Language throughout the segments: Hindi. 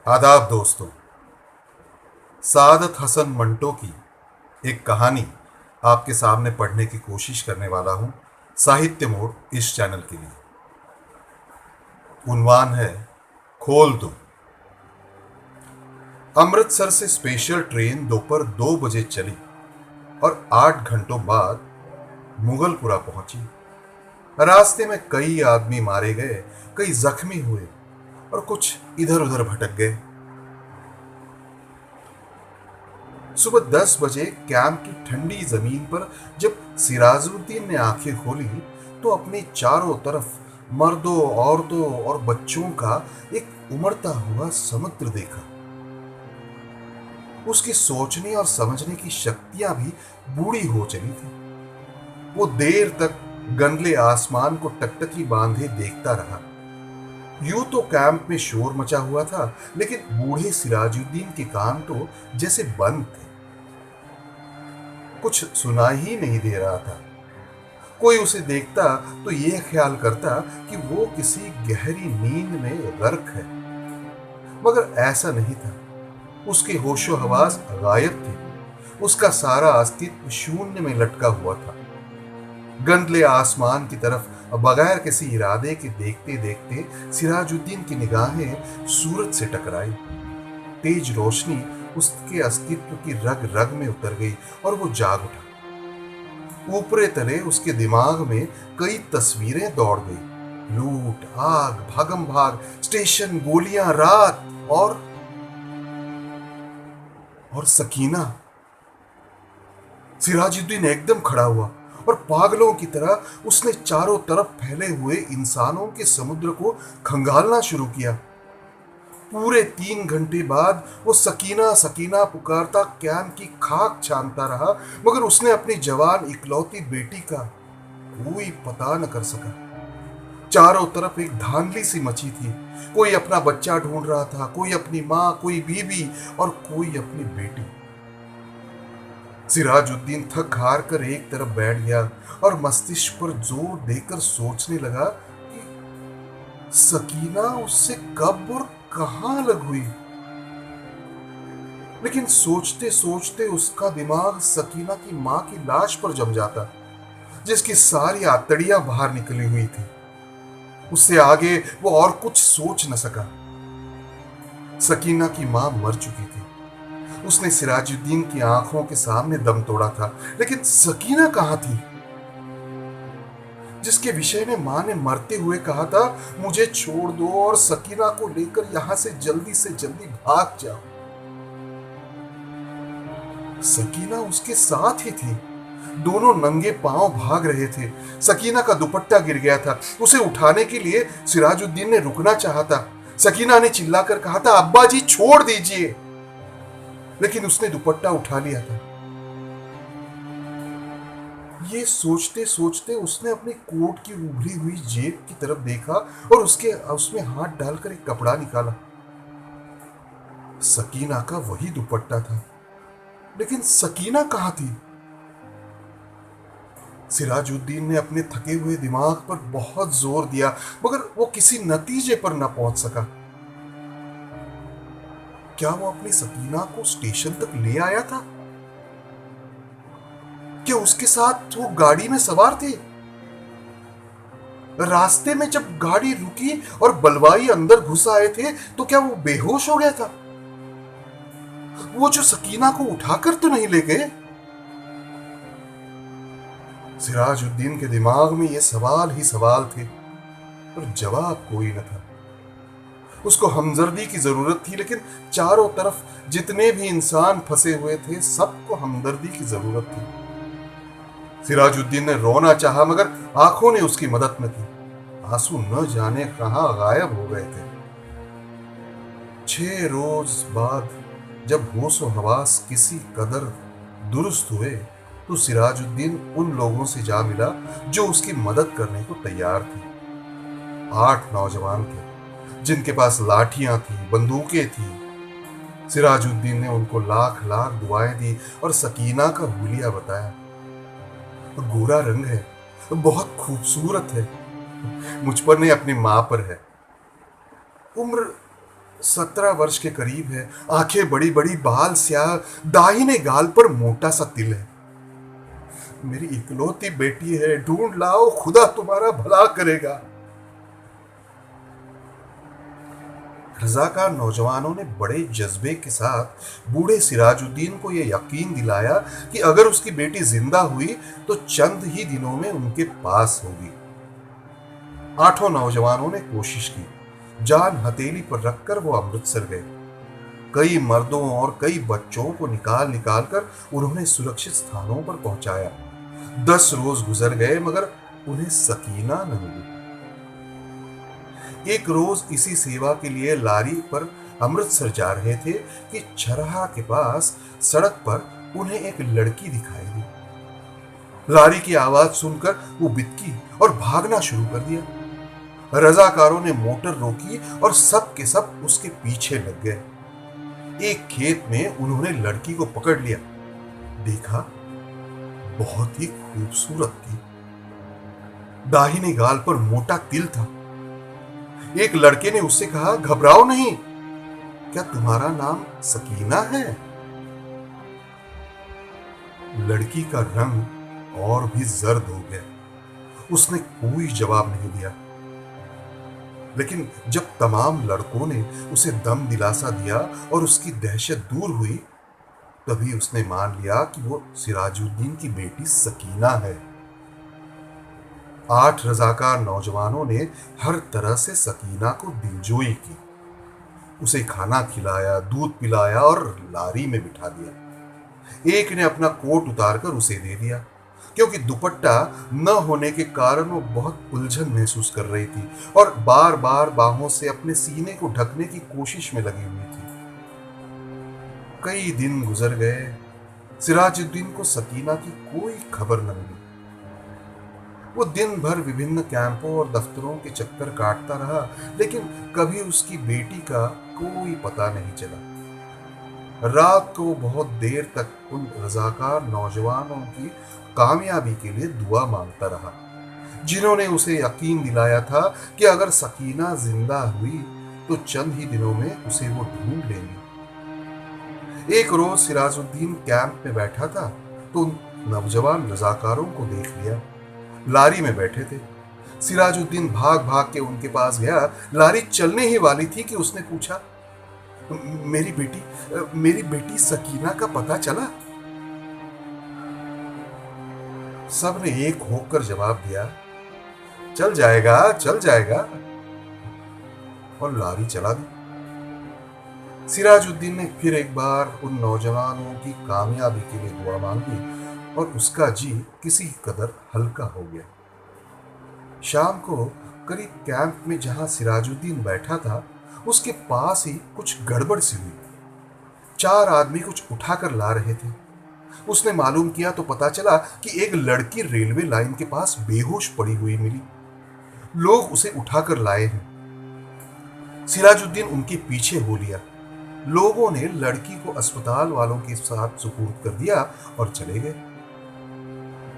आदाब दोस्तों। सादत हसन मंटो की एक कहानी आपके सामने पढ़ने की कोशिश करने वाला हूं साहित्य मोड़ इस चैनल के लिए। उन्वान है खोल दो। अमृतसर से स्पेशल ट्रेन दोपहर 2 बजे चली और 8 घंटों बाद मुगलपुरा पहुंची। रास्ते में कई आदमी मारे गए, कई जख्मी हुए और कुछ इधर उधर भटक गए। सुबह 10 बजे कैंप की ठंडी जमीन पर जब सिराजुद्दीन ने आंखें खोली तो अपने चारों तरफ मर्दों, औरतों और बच्चों का एक उमड़ता हुआ समुद्र देखा। उसकी सोचने और समझने की शक्तियां भी बूढ़ी हो चली थी। वो देर तक गंदले आसमान को टकटकी बांधे देखता रहा। यूं तो कैंप में शोर मचा हुआ था, लेकिन बूढ़े सिराजुद्दीन के कान तो जैसे बंद थे। कुछ सुनाई ही नहीं दे रहा था। कोई उसे देखता तो यह ख्याल करता कि वो किसी गहरी नींद में गर्क है, मगर ऐसा नहीं था। उसके होशो हवास गायब थे। उसका सारा अस्तित्व शून्य में लटका हुआ था। गंदले आसमान की तरफ बगैर किसी इरादे के देखते देखते सिराजुद्दीन की निगाहें सूरज से टकराई। तेज रोशनी उसके अस्तित्व की रग रग में उतर गई और वो जाग उठा। ऊपरे तले उसके दिमाग में कई तस्वीरें दौड़ गई। लूट, आग, भागम भाग, स्टेशन, गोलियां, रात और सकीना। सिराजुद्दीन एकदम खड़ा हुआ और पागलों की तरह उसने चारों तरफ फैले हुए इंसानों के समुद्र को खंगालना शुरू किया। पूरे 3 घंटे बाद वो सकीना सकीना पुकारता कैंप की खाक छानता रहा, मगर उसने अपनी जवान इकलौती बेटी का कोई पता न कर सका। चारों तरफ एक धांधली सी मची थी। कोई अपना बच्चा ढूंढ रहा था, कोई अपनी माँ, कोई बीवी और कोई अपनी बेटी। सिराजुद्दीन थक हार कर एक तरफ बैठ गया और मस्तिष्क पर जोर देकर सोचने लगा कि सकीना उससे कब और कहां अलग हुई। लेकिन सोचते सोचते उसका दिमाग सकीना की मां की लाश पर जम जाता, जिसकी सारी आतड़ियां बाहर निकली हुई थी। उससे आगे वो और कुछ सोच न सका। सकीना की मां मर चुकी थी। उसने सिराजुद्दीन की आंखों के सामने दम तोड़ा था, लेकिन सकीना कहां थी, जिसके विषय में मां ने मरते हुए कहा था, मुझे छोड़ दो और सकीना को लेकर यहां से जल्दी भाग जाओ। सकीना उसके साथ ही थी। दोनों नंगे पांव भाग रहे थे। सकीना का दुपट्टा गिर गया था। उसे उठाने के लिए सिराजुद्दीन ने रुकना चाहा था। सकीना ने चिल्लाकर कहा था, अब्बा जी छोड़ दीजिए, लेकिन उसने दुपट्टा उठा लिया था। ये सोचते सोचते उसने अपनी कोट की उभरी हुई जेब की तरफ देखा और उसमें हाथ डालकर एक कपड़ा निकाला। सकीना का वही दुपट्टा था, लेकिन सकीना कहां थी। सिराजुद्दीन ने अपने थके हुए दिमाग पर बहुत जोर दिया, मगर वो किसी नतीजे पर न पहुंच सका। क्या वो अपनी सकीना को स्टेशन तक ले आया था? क्या उसके साथ वो गाड़ी में सवार थे? रास्ते में जब गाड़ी रुकी और बलवाई अंदर घुस आए थे तो क्या वो बेहोश हो गया था? वो जो सकीना को उठाकर तो नहीं ले गए? सिराजुद्दीन के दिमाग में ये सवाल ही सवाल थे, पर जवाब कोई न था। उसको हमदर्दी की जरूरत थी, लेकिन चारों तरफ जितने भी इंसान फंसे हुए थे, सबको हमदर्दी की जरूरत थी। सिराजुद्दीन ने रोना चाहा, मगर आंखों ने उसकी मदद न की। आंसू न जाने कहां गायब हो गए थे। 6 रोज बाद जब होशो हवास किसी कदर दुरुस्त हुए तो सिराजुद्दीन उन लोगों से जा मिला जो उसकी मदद करने को तैयार थे। 8 नौजवान थे जिनके पास लाठियां थी, बंदूकें थी। सिराजुद्दीन ने उनको लाख लाख दुआएं दी और सकीना का हुलिया बताया। गोरा रंग है, बहुत खूबसूरत है, मुझ पर नहीं अपनी मां पर है। उम्र 17 वर्ष के करीब है, आंखें बड़ी बड़ी, बाल स्याह, दाहिने गाल पर मोटा सा तिल है। मेरी इकलौती बेटी है, ढूंढ लाओ, खुदा तुम्हारा भला करेगा। रजाकार नौजवानों ने बड़े जज्बे के साथ बूढ़े सिराजुद्दीन को यह यकीन दिलाया कि अगर उसकी बेटी जिंदा हुई तो चंद ही दिनों में उनके पास होगी। 8 नौजवानों ने कोशिश की। जान हथेली पर रखकर वो अमृतसर गए। कई मर्दों और कई बच्चों को निकाल निकाल कर उन्होंने सुरक्षित स्थानों पर पहुंचाया। 10 रोज गुजर गए मगर उन्हें सकीना न मिली। एक रोज इसी सेवा के लिए लारी पर अमृतसर जा रहे थे कि छरहा के पास सड़क पर उन्हें एक लड़की दिखाई दी। लारी की आवाज सुनकर वो बिदकी और भागना शुरू कर दिया। रजाकारों ने मोटर रोकी और सब के सब उसके पीछे लग गए। एक खेत में उन्होंने लड़की को पकड़ लिया। देखा, बहुत ही खूबसूरत थी। दाहिने गाल पर मोटा तिल था। एक लड़के ने उससे कहा, घबराओ नहीं, क्या तुम्हारा नाम सकीना है? लड़की का रंग और भी जर्द हो गया। उसने कोई जवाब नहीं दिया। लेकिन जब तमाम लड़कों ने उसे दम दिलासा दिया और उसकी दहशत दूर हुई, तभी उसने मान लिया कि वो सिराजुद्दीन की बेटी सकीना है। 8 रजाकार नौजवानों ने हर तरह से सकीना को दिलजोई की। उसे खाना खिलाया, दूध पिलाया और लारी में बिठा दिया। एक ने अपना कोट उतारकर उसे दे दिया, क्योंकि दुपट्टा न होने के कारण वो बहुत उलझन महसूस कर रही थी और बार बार बाहों से अपने सीने को ढकने की कोशिश में लगी हुई थी। कई दिन गुजर गए। सिराजुद्दीन को सकीना की कोई खबर न मिली। वो दिन भर विभिन्न कैंपों और दफ्तरों के चक्कर काटता रहा, लेकिन कभी उसकी बेटी का कोई पता नहीं चला। रात को बहुत देर तक उन रजाकार नौजवानों की कामयाबी के लिए दुआ मांगता रहा, जिन्होंने उसे यकीन दिलाया था कि अगर सकीना जिंदा हुई तो चंद ही दिनों में उसे वो ढूंढ लेंगे। एक रोज सिराजुद्दीन कैंप में बैठा था तो उन नौजवान रजाकारों को देख लिया। लारी में बैठे थे। सिराजुद्दीन भाग भाग के उनके पास गया। लारी चलने ही वाली थी कि उसने पूछा, मेरी बेटी सकीना का पता चला? सब ने एक होकर जवाब दिया, चल जाएगा, चल जाएगा, और लारी चला दी। सिराजुद्दीन ने फिर एक बार उन नौजवानों की कामयाबी के लिए दुआ मांगी और उसका जी किसी कदर हल्का हो गया। शाम को करीब कैंप में जहां सिराजुद्दीन बैठा था, उसके पास ही कुछ गड़बड़ सी हुई। 4 आदमी कुछ उठाकर ला रहे थे। उसने मालूम किया तो पता चला कि एक लड़की रेलवे लाइन के पास बेहोश पड़ी हुई मिली। लोग उसे उठाकर लाए हैं। सिराजुद्दीन उनके पीछे हो लिया। लोगों ने लड़की को अस्पताल वालों के साथ सुपुर्द कर दिया और चले गए।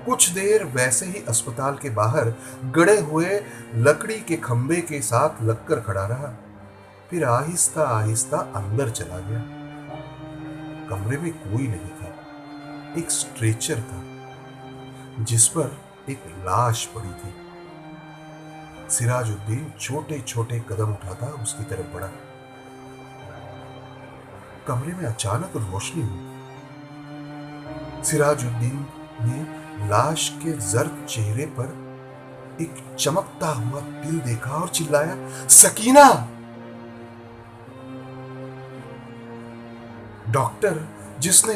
कुछ देर वैसे ही अस्पताल के बाहर गड़े हुए लकड़ी के खंबे के साथ लगकर खड़ा रहा, फिर आहिस्ता आहिस्ता अंदर चला गया। कमरे में कोई नहीं था। एक स्ट्रेचर था जिस पर एक लाश पड़ी थी। सिराजुद्दीन छोटे छोटे कदम उठाता उसकी तरफ बढ़ा। कमरे में अचानक रोशनी हुई। सिराजुद्दीन ने लाश के जर्द चेहरे पर एक चमकता हुआ तिल देखा और चिल्लाया, सकीना! डॉक्टर, जिसने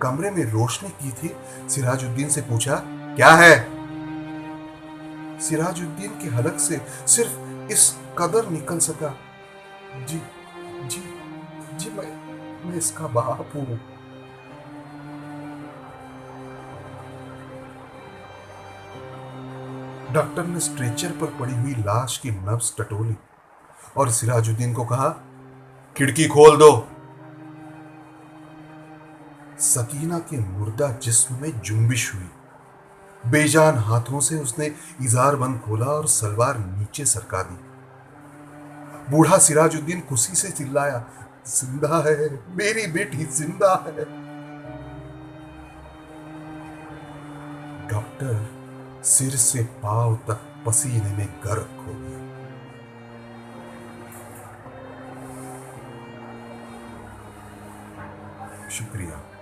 कमरे में रोशनी की थी, सिराजुद्दीन से पूछा, क्या है? सिराजुद्दीन के हलक से सिर्फ इस कदर निकल सका, जी जी जी, मैं इसका बाप हूं। डॉक्टर ने स्ट्रेचर पर पड़ी हुई लाश की नब्ज टटोली और सिराजुद्दीन को कहा, खिड़की खोल दो। सकीना के मुर्दा जिस्म में जुम्बिश हुई। बेजान हाथों से उसने इजार बंद खोला और सलवार नीचे सरका दी। बूढ़ा सिराजुद्दीन खुशी से चिल्लाया, जिंदा है, मेरी बेटी जिंदा है। डॉक्टर सिर से पांव तक पसीने में गर्क हो गया। शुक्रिया।